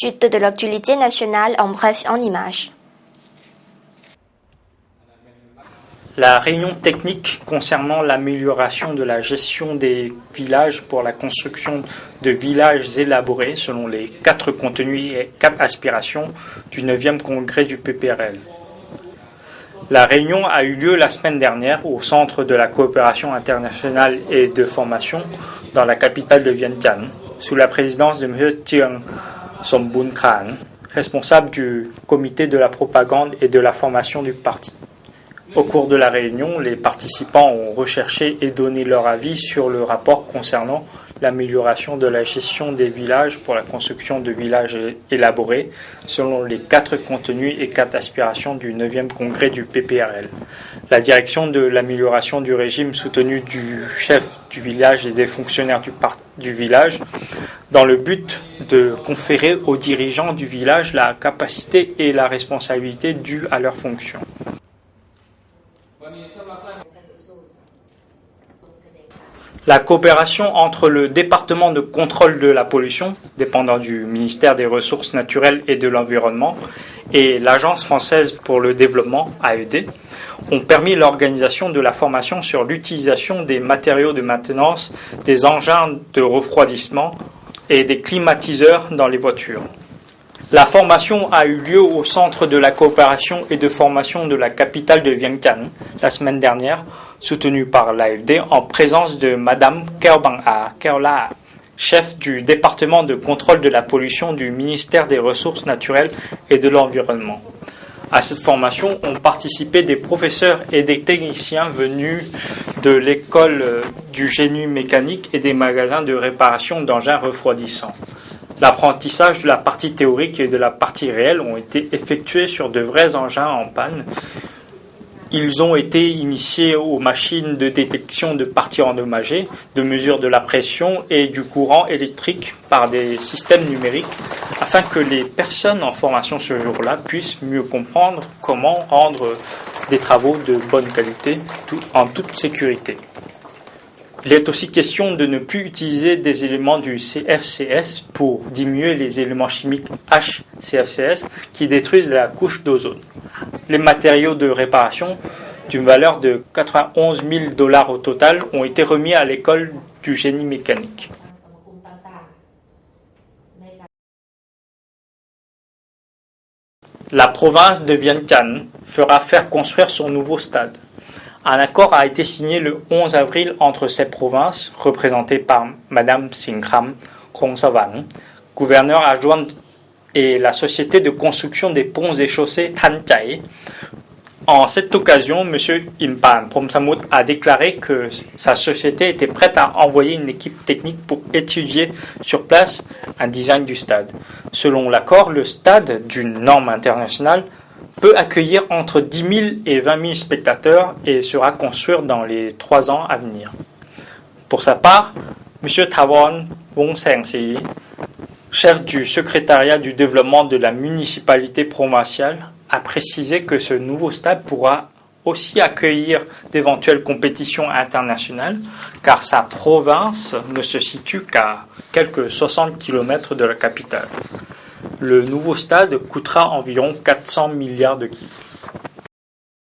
Chute de l'actualité nationale en bref en images. La réunion technique concernant l'amélioration de la gestion des villages pour la construction de villages élaborés selon les 4 contenus et 4 aspirations du 9e congrès du PPRL. La réunion a eu lieu la semaine dernière au Centre de la coopération internationale et de formation dans la capitale de Vientiane, sous la présidence de M. Chiang Sombun Khan, responsable du comité de la propagande et de la formation du parti. Au cours de la réunion, les participants ont recherché et donné leur avis sur le rapport concernant l'amélioration de la gestion des villages pour la construction de villages élaborés selon les 4 contenus et 4 aspirations du 9e congrès du PPRL. La direction de l'amélioration du régime soutenue du chef du village et des fonctionnaires du village dans le but de conférer aux dirigeants du village la capacité et la responsabilité dues à leurs fonctions. La coopération entre le département de contrôle de la pollution, dépendant du ministère des Ressources naturelles et de l'Environnement, et l'Agence française pour le développement, AFD, ont permis l'organisation de la formation sur l'utilisation des matériaux de maintenance, des engins de refroidissement et des climatiseurs dans les voitures. La formation a eu lieu au Centre de la coopération et de formation de la capitale de Vientiane la semaine dernière, soutenu par l'AFD en présence de Madame Kerbang-a Kerla, chef du département de contrôle de la pollution du ministère des Ressources naturelles et de l'Environnement. À cette formation ont participé des professeurs et des techniciens venus de l'école du génie mécanique et des magasins de réparation d'engins refroidissants. L'apprentissage de la partie théorique et de la partie réelle ont été effectués sur de vrais engins en panne. Ils ont été initiés aux machines de détection de parties endommagées, de mesure de la pression et du courant électrique par des systèmes numériques, afin que les personnes en formation ce jour-là puissent mieux comprendre comment rendre des travaux de bonne qualité en toute sécurité. Il est aussi question de ne plus utiliser des éléments du CFCS pour diminuer les éléments chimiques HCFCS qui détruisent la couche d'ozone. Les matériaux de réparation, d'une valeur de 91 000 $ au total, ont été remis à l'école du génie mécanique. La province de Vientiane fera faire construire son nouveau stade. Un accord a été signé le 11 avril entre ces provinces, représentées par Mme Singkhram Khongsavan, gouverneure adjointe, et la société de construction des ponts et chaussées Thanchai. En cette occasion, M. Impan Promsamut a déclaré que sa société était prête à envoyer une équipe technique pour étudier sur place un design du stade. Selon l'accord, le stade, d'une norme internationale, peut accueillir entre 10 000 et 20 000 spectateurs et sera construit dans les 3 ans à venir. Pour sa part, M. Thawon Wongsaengsi, chef du secrétariat du développement de la municipalité provinciale, a précisé que ce nouveau stade pourra aussi accueillir d'éventuelles compétitions internationales, car sa province ne se situe qu'à quelques 60 km de la capitale. Le nouveau stade coûtera environ 400 milliards de kip.